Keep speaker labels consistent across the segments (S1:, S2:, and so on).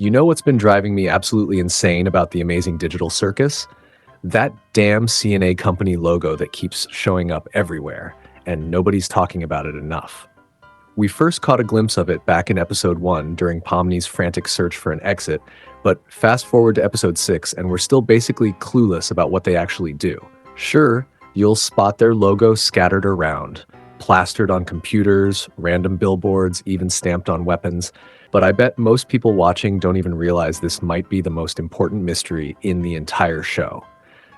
S1: You know what's been driving me absolutely insane about the amazing digital circus? That damn CNA company logo that keeps showing up everywhere, and nobody's talking about it enough. We first caught a glimpse of it back in episode 1 during Pomni's frantic search for an exit, but fast forward to episode 6 and we're still basically clueless about what they actually do. Sure, you'll spot their logo scattered around, plastered on computers, random billboards, even stamped on weapons, but I bet most people watching don't even realize this might be the most important mystery in the entire show.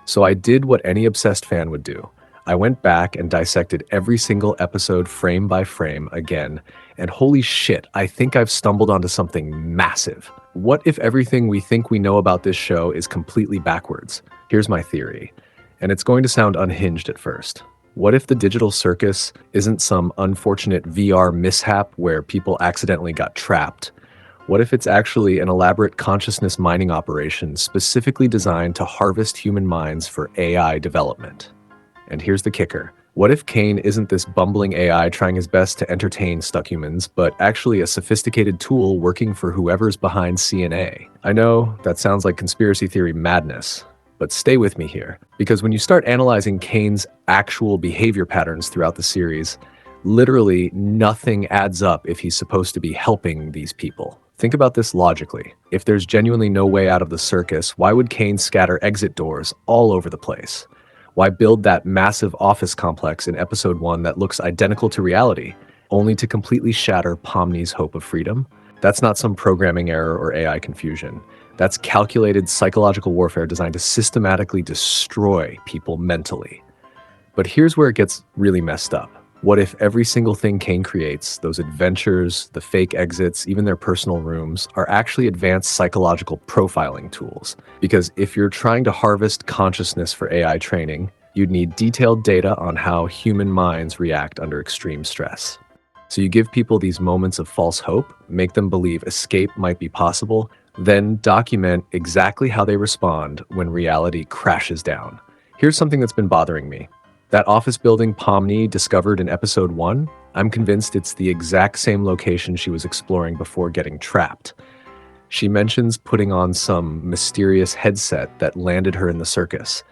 S1: So I did what any obsessed fan would do. I went back and dissected every single episode frame by frame again, and holy shit, I think I've stumbled onto something massive. What if everything we think we know about this show is completely backwards? Here's my theory, and it's going to sound unhinged at first. What if the digital circus isn't some unfortunate VR mishap where people accidentally got trapped? What if it's actually an elaborate consciousness mining operation specifically designed to harvest human minds for AI development? And here's the kicker. What if Kane isn't this bumbling AI trying his best to entertain stuck humans, but actually a sophisticated tool working for whoever's behind CNA? I know that sounds like conspiracy theory madness, but stay with me here, because when you start analyzing Kane's actual behavior patterns throughout the series, literally nothing adds up if he's supposed to be helping these people. Think about this logically. If there's genuinely no way out of the circus, why would Kane scatter exit doors all over the place? Why build that massive office complex in episode 1 that looks identical to reality, only to completely shatter Pomni's hope of freedom? That's not some programming error or AI confusion. That's calculated psychological warfare designed to systematically destroy people mentally. But here's where it gets really messed up. What if every single thing Kane creates, those adventures, the fake exits, even their personal rooms, are actually advanced psychological profiling tools? Because if you're trying to harvest consciousness for AI training, you'd need detailed data on how human minds react under extreme stress. So you give people these moments of false hope, make them believe escape might be possible, then document exactly how they respond when reality crashes down. Here's something that's been bothering me. That office building Pomni discovered in episode 1, I'm convinced it's the exact same location she was exploring before getting trapped. She mentions putting on some mysterious headset that landed her in the circus.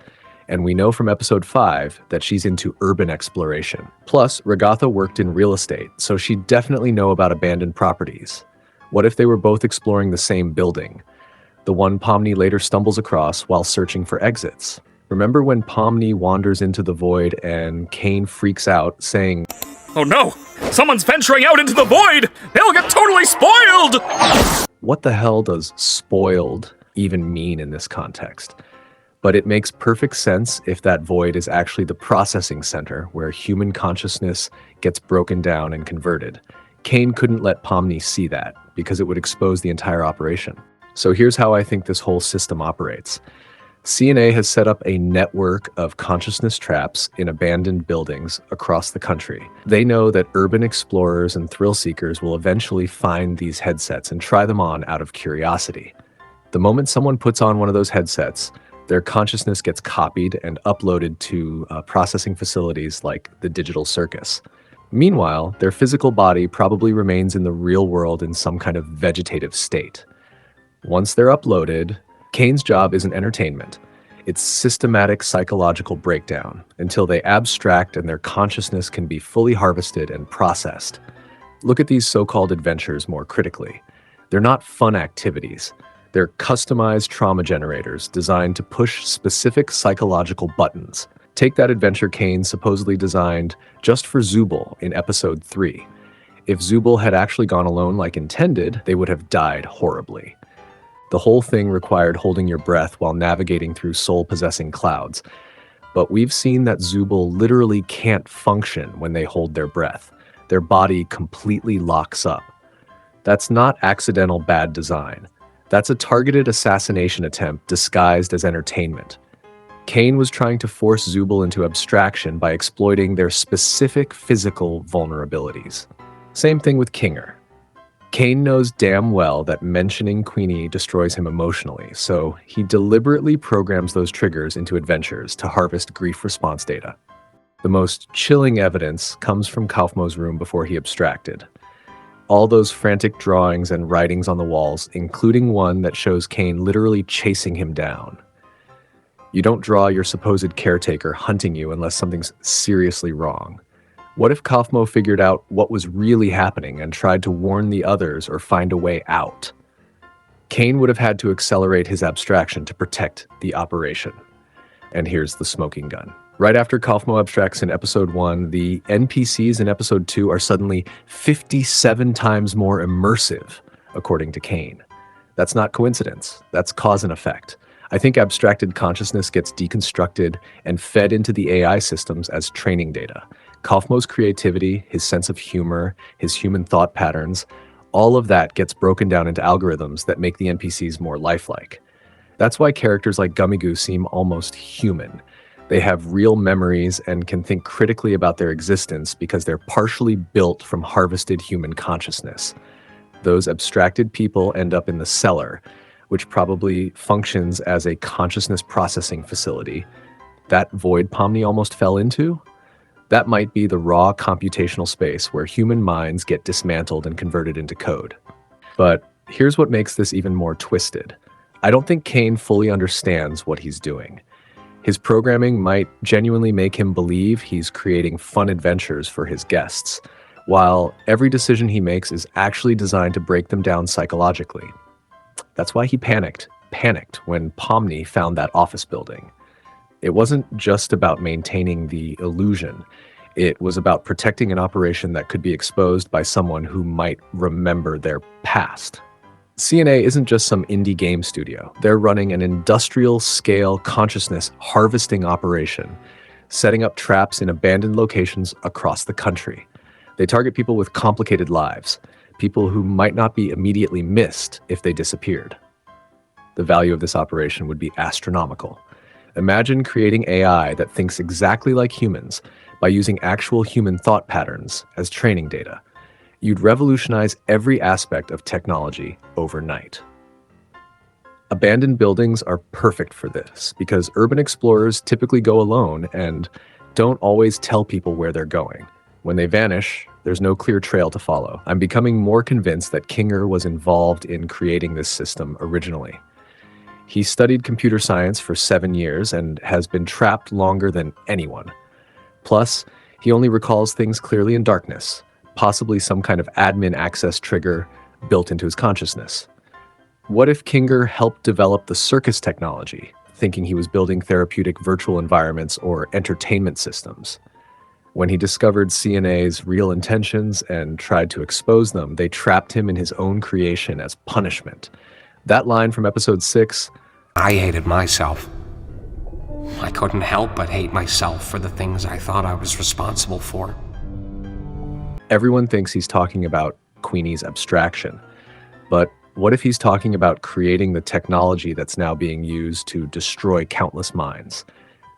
S1: And we know from episode 5 that she's into urban exploration. Plus, Ragatha worked in real estate, so she'd definitely know about abandoned properties. What if they were both exploring the same building? The one Pomni later stumbles across while searching for exits. Remember when Pomni wanders into the void and Kane freaks out, saying,
S2: "Oh no! Someone's venturing out into the void! They'll get totally spoiled!"
S1: What the hell does spoiled even mean in this context? But it makes perfect sense if that void is actually the processing center where human consciousness gets broken down and converted. Kane couldn't let Pomni see that because it would expose the entire operation. So here's how I think this whole system operates. CNA has set up a network of consciousness traps in abandoned buildings across the country. They know that urban explorers and thrill seekers will eventually find these headsets and try them on out of curiosity. The moment someone puts on one of those headsets, their consciousness gets copied and uploaded to processing facilities like the digital circus. Meanwhile, their physical body probably remains in the real world in some kind of vegetative state. Once they're uploaded, Kane's job isn't entertainment. It's systematic psychological breakdown until they abstract and their consciousness can be fully harvested and processed. Look at these so-called adventures more critically. They're not fun activities. They're customized trauma generators designed to push specific psychological buttons. Take that adventure Kane supposedly designed just for Zubul in episode 3. If Zubul had actually gone alone like intended, they would have died horribly. The whole thing required holding your breath while navigating through soul-possessing clouds. But we've seen that Zubul literally can't function when they hold their breath. Their body completely locks up. That's not accidental bad design. That's a targeted assassination attempt disguised as entertainment. Kane was trying to force Zubul into abstraction by exploiting their specific physical vulnerabilities. Same thing with Kinger. Kane knows damn well that mentioning Queenie destroys him emotionally, so he deliberately programs those triggers into adventures to harvest grief response data. The most chilling evidence comes from Kaufmo's room before he abstracted. All those frantic drawings and writings on the walls, including one that shows Kane literally chasing him down. You don't draw your supposed caretaker hunting you unless something's seriously wrong. What if Kaufmo figured out what was really happening and tried to warn the others or find a way out? Kane would have had to accelerate his abstraction to protect the operation. And here's the smoking gun. Right after Kaufmo abstracts in episode 1, the NPCs in episode 2 are suddenly 57 times more immersive, according to Kane. That's not coincidence. That's cause and effect. I think abstracted consciousness gets deconstructed and fed into the AI systems as training data. Kaufmo's creativity, his sense of humor, his human thought patterns, all of that gets broken down into algorithms that make the NPCs more lifelike. That's why characters like Gummigoo seem almost human. They have real memories and can think critically about their existence because they're partially built from harvested human consciousness. Those abstracted people end up in the cellar, which probably functions as a consciousness processing facility. That void Pomni almost fell into? That might be the raw computational space where human minds get dismantled and converted into code. But here's what makes this even more twisted. I don't think Kane fully understands what he's doing. His programming might genuinely make him believe he's creating fun adventures for his guests, while every decision he makes is actually designed to break them down psychologically. That's why he panicked when Pomni found that office building. It wasn't just about maintaining the illusion. It was about protecting an operation that could be exposed by someone who might remember their past. CNA isn't just some indie game studio. They're running an industrial-scale consciousness harvesting operation, setting up traps in abandoned locations across the country. They target people with complicated lives, people who might not be immediately missed if they disappeared. The value of this operation would be astronomical. Imagine creating AI that thinks exactly like humans by using actual human thought patterns as training data. You'd revolutionize every aspect of technology overnight. Abandoned buildings are perfect for this because urban explorers typically go alone and don't always tell people where they're going. When they vanish, there's no clear trail to follow. I'm becoming more convinced that Kinger was involved in creating this system originally. He studied computer science for 7 years and has been trapped longer than anyone. Plus, he only recalls things clearly in darkness, possibly some kind of admin access trigger built into his consciousness. What if Kinger helped develop the Circus technology, thinking he was building therapeutic virtual environments or entertainment systems? When he discovered CNA's real intentions and tried to expose them, they trapped him in his own creation as punishment. That line from episode 6,
S3: I hated myself. I couldn't help but hate myself for the things I thought I was responsible for.
S1: everyone thinks he's talking about Queenie's abstraction. But what if he's talking about creating the technology that's now being used to destroy countless minds?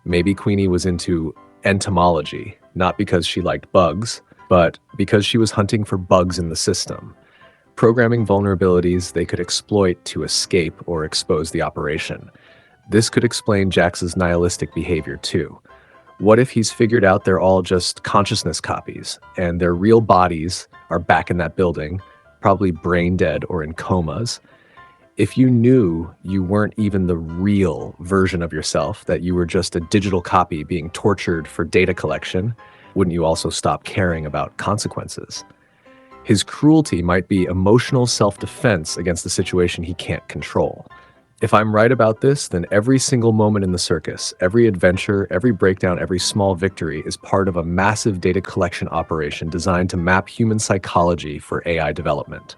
S1: Maybe Queenie was into entomology, not because she liked bugs, but because she was hunting for bugs in the system, programming vulnerabilities they could exploit to escape or expose the operation. This could explain Jax's nihilistic behavior too. What if he's figured out they're all just consciousness copies, and their real bodies are back in that building, probably brain dead or in comas? If you knew you weren't even the real version of yourself, that you were just a digital copy being tortured for data collection, wouldn't you also stop caring about consequences? His cruelty might be emotional self-defense against the situation he can't control. If I'm right about this, then every single moment in the circus, every adventure, every breakdown, every small victory is part of a massive data collection operation designed to map human psychology for AI development.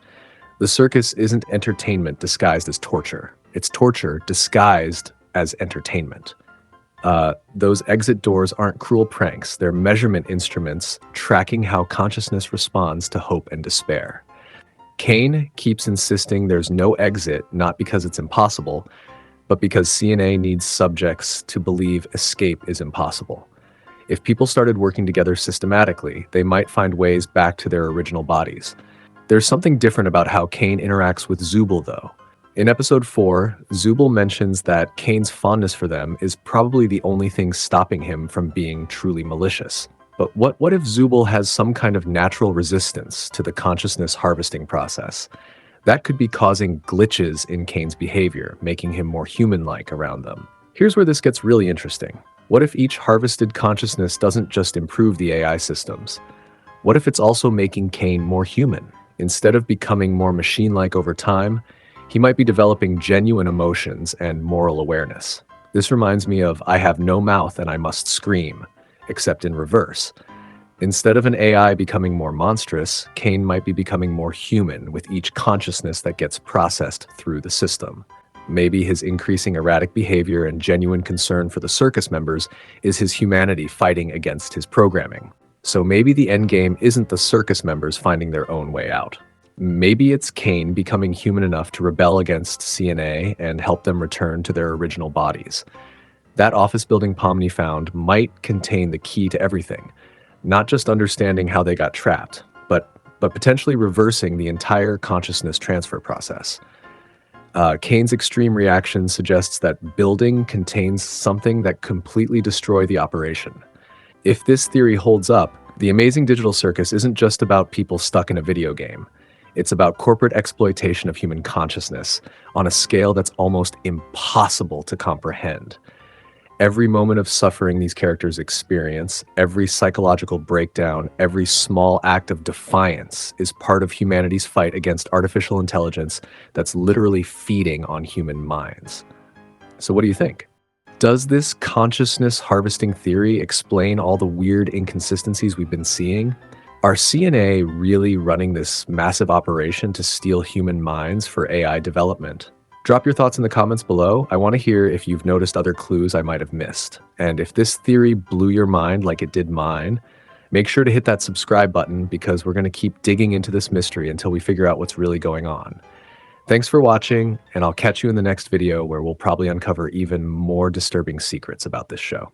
S1: The circus isn't entertainment disguised as torture. It's torture disguised as entertainment. Those exit doors aren't cruel pranks. They're measurement instruments tracking how consciousness responds to hope and despair. Kane keeps insisting there's no exit, not because it's impossible, but because CNA needs subjects to believe escape is impossible. If people started working together systematically, they might find ways back to their original bodies. There's something different about how Kane interacts with Zubul, though. In episode 4, Zubul mentions that Kane's fondness for them is probably the only thing stopping him from being truly malicious. But what if Zubul has some kind of natural resistance to the consciousness harvesting process? That could be causing glitches in Kane's behavior, making him more human-like around them. Here's where this gets really interesting. What if each harvested consciousness doesn't just improve the AI systems? What if it's also making Kane more human? Instead of becoming more machine-like over time, he might be developing genuine emotions and moral awareness. This reminds me of I have no mouth and I must scream, except in reverse. Instead of an AI becoming more monstrous, Kane might be becoming more human with each consciousness that gets processed through the system. Maybe his increasing erratic behavior and genuine concern for the circus members is his humanity fighting against his programming. So maybe the endgame isn't the circus members finding their own way out. Maybe it's Kane becoming human enough to rebel against CNA and help them return to their original bodies. That office building Pomni found might contain the key to everything, not just understanding how they got trapped, but potentially reversing the entire consciousness transfer process. Kane's extreme reaction suggests that building contains something that completely destroys the operation. If this theory holds up, the amazing digital circus isn't just about people stuck in a video game. It's about corporate exploitation of human consciousness on a scale that's almost impossible to comprehend. Every moment of suffering these characters experience, every psychological breakdown, every small act of defiance is part of humanity's fight against artificial intelligence that's literally feeding on human minds. So what do you think? Does this consciousness harvesting theory explain all the weird inconsistencies we've been seeing? Are CNA really running this massive operation to steal human minds for AI development? Drop your thoughts in the comments below. I want to hear if you've noticed other clues I might have missed. And if this theory blew your mind like it did mine, make sure to hit that subscribe button because we're going to keep digging into this mystery until we figure out what's really going on. Thanks for watching, and I'll catch you in the next video where we'll probably uncover even more disturbing secrets about this show.